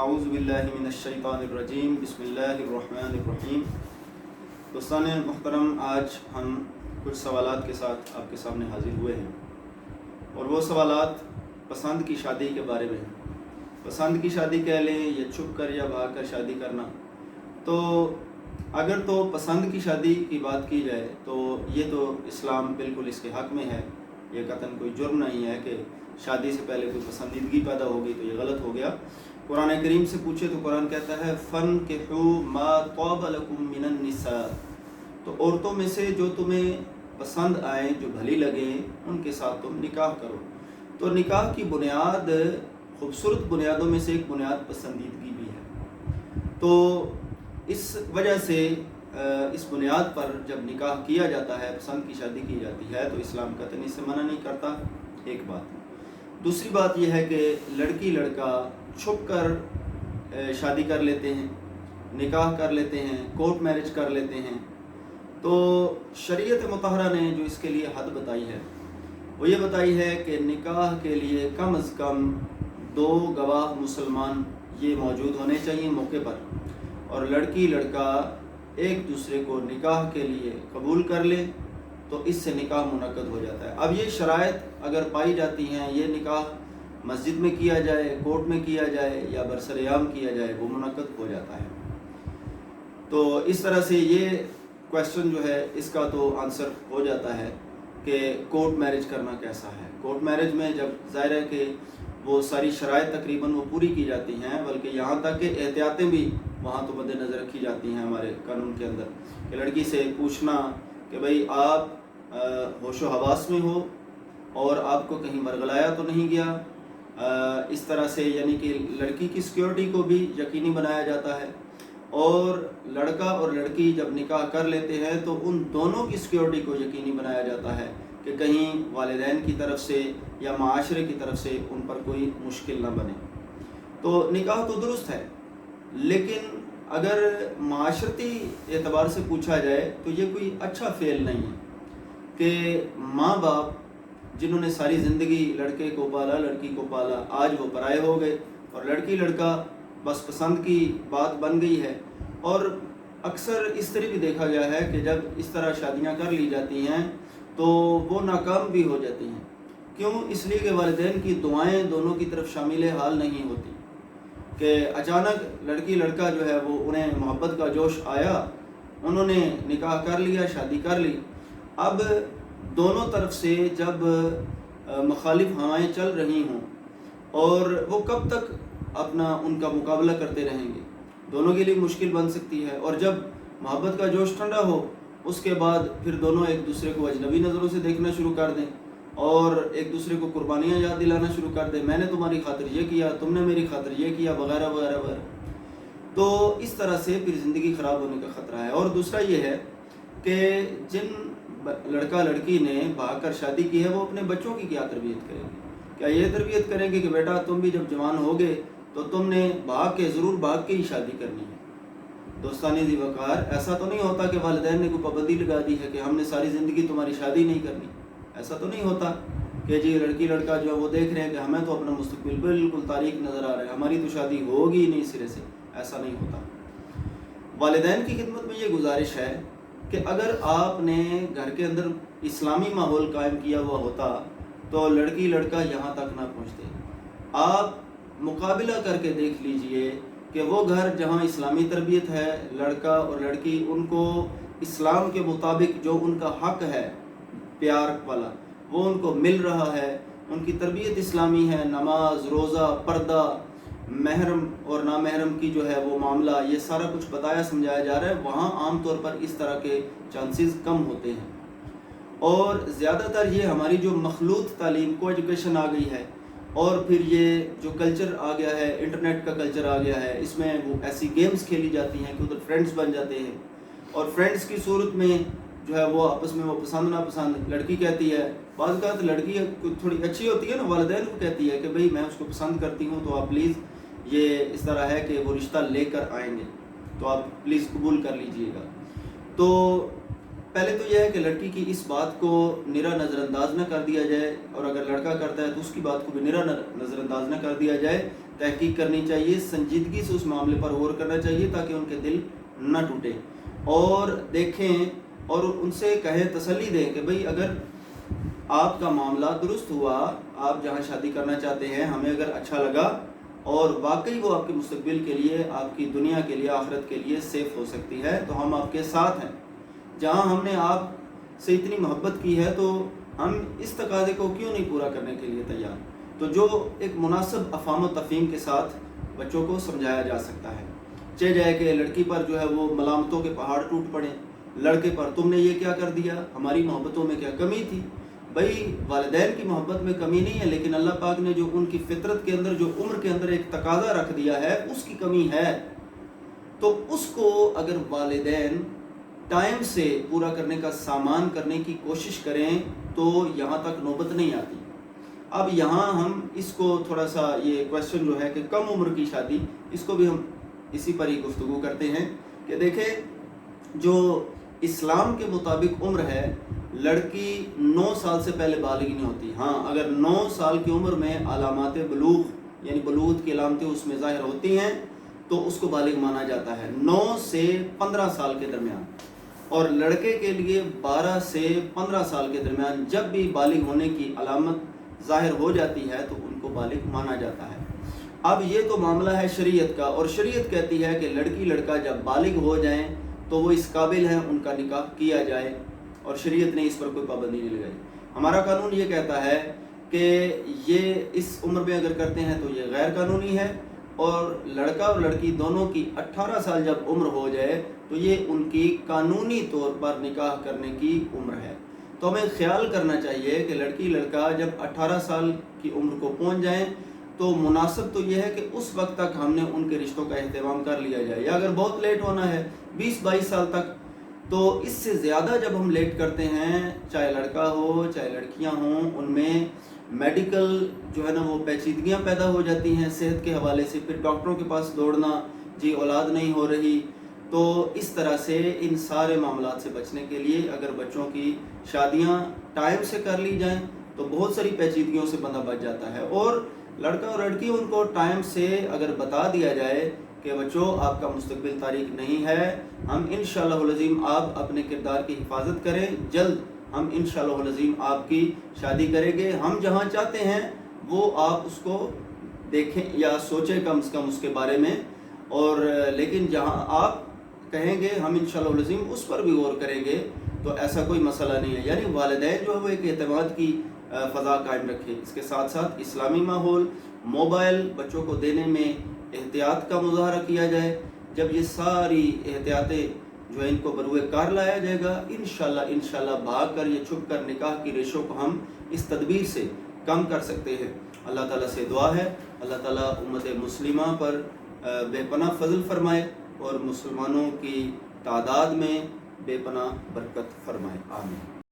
اعوذ باللہ من الشیطان الرجیم، بسم اللہ الرحمن الرحیم۔ دوستان محترم، آج ہم کچھ سوالات کے ساتھ آپ کے سامنے حاضر ہوئے ہیں، اور وہ سوالات پسند کی شادی کے بارے میں ہیں۔ پسند کی شادی کہہ لیں یا چھپ کر یا بھاگ کر شادی کرنا، تو اگر تو پسند کی شادی کی بات کی جائے تو یہ تو اسلام بالکل اس کے حق میں ہے۔ یہ قطعاً کوئی جرم نہیں ہے کہ شادی سے پہلے کوئی پسندیدگی پیدا ہوگی تو یہ غلط ہو گیا۔ قرآن کریم سے پوچھے تو قرآن کہتا ہے فَانْكِحُوا مَا طَابَ لَكُم مِّنَ النِّسَاءِ، تو عورتوں میں سے جو تمہیں پسند آئیں، جو بھلی لگیں، ان کے ساتھ تم نکاح کرو۔ تو نکاح کی بنیاد، خوبصورت بنیادوں میں سے ایک بنیاد پسندیدگی بھی ہے۔ تو اس وجہ سے اس بنیاد پر جب نکاح کیا جاتا ہے، پسند کی شادی کی جاتی ہے، تو اسلام قطعاً اس سے منع نہیں کرتا، ایک بات۔ دوسری بات یہ ہے کہ لڑکی لڑکا چھپ کر شادی کر لیتے ہیں، نکاح کر لیتے ہیں، کورٹ میرج کر لیتے ہیں۔ تو شریعت مطہرہ نے جو اس کے لیے حد بتائی ہے وہ یہ بتائی ہے کہ نکاح کے لیے کم از کم 2 گواہ مسلمان یہ موجود ہونے چاہیے موقع پر، اور لڑکی لڑکا ایک دوسرے کو نکاح کے لیے قبول کر لے تو اس سے نکاح منعقد ہو جاتا ہے۔ اب یہ شرائط اگر پائی جاتی ہیں، یہ نکاح مسجد میں کیا جائے، کورٹ میں کیا جائے یا برسر عام کیا جائے، وہ منعقد ہو جاتا ہے۔ تو اس طرح سے یہ کویسچن جو ہے اس کا تو آنسر ہو جاتا ہے کہ کورٹ میرج کرنا کیسا ہے۔ کورٹ میرج میں جب ظاہر ہے کہ وہ ساری شرائط تقریباً وہ پوری کی جاتی ہیں، بلکہ یہاں تک کہ احتیاطیں بھی وہاں تو مد نظر رکھی جاتی ہیں ہمارے قانون کے اندر، کہ لڑکی سے پوچھنا کہ بھئی آپ ہوش و حواس میں ہو اور آپ کو کہیں ورگلایا تو نہیں گیا۔ اس طرح سے یعنی کہ لڑکی کی سیکیورٹی کو بھی یقینی بنایا جاتا ہے، اور لڑکا اور لڑکی جب نکاح کر لیتے ہیں تو ان دونوں کی سیکیورٹی کو یقینی بنایا جاتا ہے کہ کہیں والدین کی طرف سے یا معاشرے کی طرف سے ان پر کوئی مشکل نہ بنے۔ تو نکاح تو درست ہے، لیکن اگر معاشرتی اعتبار سے پوچھا جائے تو یہ کوئی اچھا فعل نہیں ہے کہ ماں باپ جنہوں نے ساری زندگی لڑکے کو پالا، لڑکی کو پالا، آج وہ پرائے ہو گئے، اور لڑکی لڑکا بس پسند کی بات بن گئی ہے۔ اور اکثر اس طرح بھی دیکھا گیا ہے کہ جب اس طرح شادیاں کر لی جاتی ہیں تو وہ ناکام بھی ہو جاتی ہیں۔ کیوں؟ اس لیے کہ والدین کی دعائیں دونوں کی طرف شامل حال نہیں ہوتی، کہ اچانک لڑکی لڑکا جو ہے وہ انہیں محبت کا جوش آیا، انہوں نے نکاح کر لیا، شادی کر لی۔ اب دونوں طرف سے جب مخالف ہوائیں چل رہی ہوں، اور وہ کب تک اپنا ان کا مقابلہ کرتے رہیں گے، دونوں کے لیے مشکل بن سکتی ہے۔ اور جب محبت کا جوش ٹھنڈا ہو، اس کے بعد پھر دونوں ایک دوسرے کو اجنبی نظروں سے دیکھنا شروع کر دیں، اور ایک دوسرے کو قربانیاں یاد دلانا شروع کر دیں، میں نے تمہاری خاطر یہ کیا، تم نے میری خاطر یہ کیا، وغیرہ وغیرہ وغیرہ۔ تو اس طرح سے پھر زندگی خراب ہونے کا خطرہ ہے۔ اور دوسرا یہ ہے کہ جن لڑکا لڑکی نے بھاگ کر شادی کی ہے، وہ اپنے بچوں کی کیا تربیت کریں گے؟ کیا یہ تربیت کریں گے کہ بیٹا تم بھی جب جوان ہوگے تو تم نے ضرور بھاگ کے ہی شادی کرنی ہے؟ دوستان ذی وقار، ایسا تو نہیں ہوتا کہ والدین نے کوئی پابندی لگا دی ہے کہ ہم نے ساری زندگی تمہاری شادی نہیں کرنی۔ ایسا تو نہیں ہوتا کہ جی لڑکی لڑکا جو وہ دیکھ رہے ہیں کہ ہمیں تو اپنا مستقبل بالکل تاریک نظر آ رہا ہے، ہماری تو شادی ہوگی نہیں سرے سے۔ ایسا نہیں ہوتا۔ والدین کی خدمت میں یہ گزارش ہے کہ اگر آپ نے گھر کے اندر اسلامی ماحول قائم کیا ہوا ہوتا تو لڑکی لڑکا یہاں تک نہ پہنچتے۔ آپ مقابلہ کر کے دیکھ لیجئے کہ وہ گھر جہاں اسلامی تربیت ہے، لڑکا اور لڑکی ان کو اسلام کے مطابق جو ان کا حق ہے پیار والا وہ ان کو مل رہا ہے، ان کی تربیت اسلامی ہے، نماز، روزہ، پردہ، محرم اور نامحرم کی جو ہے وہ معاملہ، یہ سارا کچھ بتایا سمجھایا جا رہا ہے، وہاں عام طور پر اس طرح کے چانسز کم ہوتے ہیں۔ اور زیادہ تر یہ ہماری جو مخلوط تعلیم کو ایجوکیشن آ گئی ہے، اور پھر یہ جو کلچر آ گیا ہے، انٹرنیٹ کا کلچر آ گیا ہے، اس میں وہ ایسی گیمز کھیلی جاتی ہیں کہ ادھر فرینڈز بن جاتے ہیں، اور فرینڈز کی صورت میں جو ہے وہ آپس میں وہ پسند ناپسند، لڑکی کہتی ہے، بعض اوقات لڑکی تھوڑی اچھی ہوتی ہے نا، والدین کو کہتی ہے کہ بھئی میں اس کو پسند کرتی ہوں، تو آپ پلیز یہ اس طرح ہے کہ وہ رشتہ لے کر آئیں گے تو آپ پلیز قبول کر لیجئے گا۔ تو پہلے تو یہ ہے کہ لڑکی کی اس بات کو نرا نظر انداز نہ کر دیا جائے، اور اگر لڑکا کرتا ہے تو اس کی بات کو بھی نرا نظر انداز نہ کر دیا جائے، تحقیق کرنی چاہیے، سنجیدگی سے اس معاملے پر غور کرنا چاہیے تاکہ ان کے دل نہ ٹوٹے، اور دیکھیں اور ان سے کہیں، تسلی دیں کہ بھئی اگر آپ کا معاملہ درست ہوا، آپ جہاں شادی کرنا چاہتے ہیں ہمیں اگر اچھا لگا اور واقعی وہ آپ کے مستقبل کے لیے، آپ کی دنیا کے لیے، آخرت کے لیے سیف ہو سکتی ہے تو ہم آپ کے ساتھ ہیں۔ جہاں ہم نے آپ سے اتنی محبت کی ہے تو ہم اس تقاضے کو کیوں نہیں پورا کرنے کے لیے تیار؟ تو جو ایک مناسب افہام و تفہیم کے ساتھ بچوں کو سمجھایا جا سکتا ہے، چہ جائے کہ لڑکی پر جو ہے وہ ملامتوں کے پہاڑ ٹوٹ پڑے، لڑکے پر تم نے یہ کیا کر دیا، ہماری محبتوں میں کیا کمی تھی؟ بھئی والدین کی محبت میں کمی نہیں ہے، لیکن اللہ پاک نے جو ان کی فطرت کے اندر، جو عمر کے اندر ایک تقاضا رکھ دیا ہے، اس کی کمی ہے، تو اس کو اگر والدین ٹائم سے پورا کرنے کا سامان کرنے کی کوشش کریں تو یہاں تک نوبت نہیں آتی۔ اب یہاں ہم اس کو تھوڑا سا یہ کویسچن جو ہے کہ کم عمر کی شادی، اس کو بھی ہم اسی پر ہی گفتگو کرتے ہیں کہ دیکھیں جو اسلام کے مطابق عمر ہے، لڑکی 9 سال سے پہلے بالغ نہیں ہوتی۔ ہاں اگر 9 سال کی عمر میں علامات بلوغ یعنی بلوغت کی علامتیں اس میں ظاہر ہوتی ہیں تو اس کو بالغ مانا جاتا ہے 9 سے 15 سال کے درمیان، اور لڑکے کے لیے 12 سے 15 سال کے درمیان جب بھی بالغ ہونے کی علامت ظاہر ہو جاتی ہے تو ان کو بالغ مانا جاتا ہے۔ اب یہ تو معاملہ ہے شریعت کا، اور شریعت کہتی ہے کہ لڑکی لڑکا جب بالغ ہو جائیں تو وہ اس قابل ہیں ان کا نکاح کیا جائے، اور شریعت نے اس پر کوئی پابندی نہیں لگائی۔ ہمارا قانون یہ کہتا ہے کہ یہ اس عمر میں اگر کرتے ہیں تو یہ غیر قانونی ہے، اور لڑکا اور لڑکی دونوں کی 18 سال جب عمر ہو جائے تو یہ ان کی قانونی طور پر نکاح کرنے کی عمر ہے۔ تو ہمیں خیال کرنا چاہیے کہ لڑکی لڑکا جب 18 سال کی عمر کو پہنچ جائیں تو مناسب تو یہ ہے کہ اس وقت تک ہم نے ان کے رشتوں کا اہتمام کر لیا جائے، یا اگر بہت لیٹ ہونا ہے 20-22 سال تک، تو اس سے زیادہ جب ہم لیٹ کرتے ہیں، چاہے لڑکا ہو چاہے لڑکیاں ہوں، ان میں میڈیکل جو ہے نا وہ پیچیدگیاں پیدا ہو جاتی ہیں صحت کے حوالے سے، پھر ڈاکٹروں کے پاس دوڑنا، جی اولاد نہیں ہو رہی۔ تو اس طرح سے ان سارے معاملات سے بچنے کے لیے اگر بچوں کی شادیاں ٹائم سے کر لی جائیں تو بہت ساری پیچیدگیوں سے بندہ بچ جاتا ہے، اور لڑکا اور لڑکی ان کو ٹائم سے اگر بتا دیا جائے کہ بچوں آپ کا مستقبل تاریک نہیں ہے، ہم انشاءاللہ العظیم آپ اپنے کردار کی حفاظت کریں، جلد ہم انشاءاللہ العظیم آپ کی شادی کریں گے، ہم جہاں چاہتے ہیں وہ آپ اس کو دیکھیں یا سوچیں کم از کم اس کے بارے میں، اور لیکن جہاں آپ کہیں گے ہم انشاءاللہ العظیم اس پر بھی غور کریں گے، تو ایسا کوئی مسئلہ نہیں ہے۔ یعنی والدین جو ہے وہ ایک اعتماد کی فضا قائم رکھیں، اس کے ساتھ ساتھ اسلامی ماحول، موبائل بچوں کو دینے میں احتیاط کا مظاہرہ کیا جائے۔ جب یہ ساری احتیاطیں جو ہے ان کو بروئے کار لایا جائے گا، انشاءاللہ بھاگ کر یا چھپ کر نکاح کی ریشوں کو ہم اس تدبیر سے کم کر سکتے ہیں۔ اللہ تعالیٰ سے دعا ہے اللہ تعالیٰ امت مسلمہ پر بے پناہ فضل فرمائے اور مسلمانوں کی تعداد میں بے پناہ برکت فرمائے، آمین۔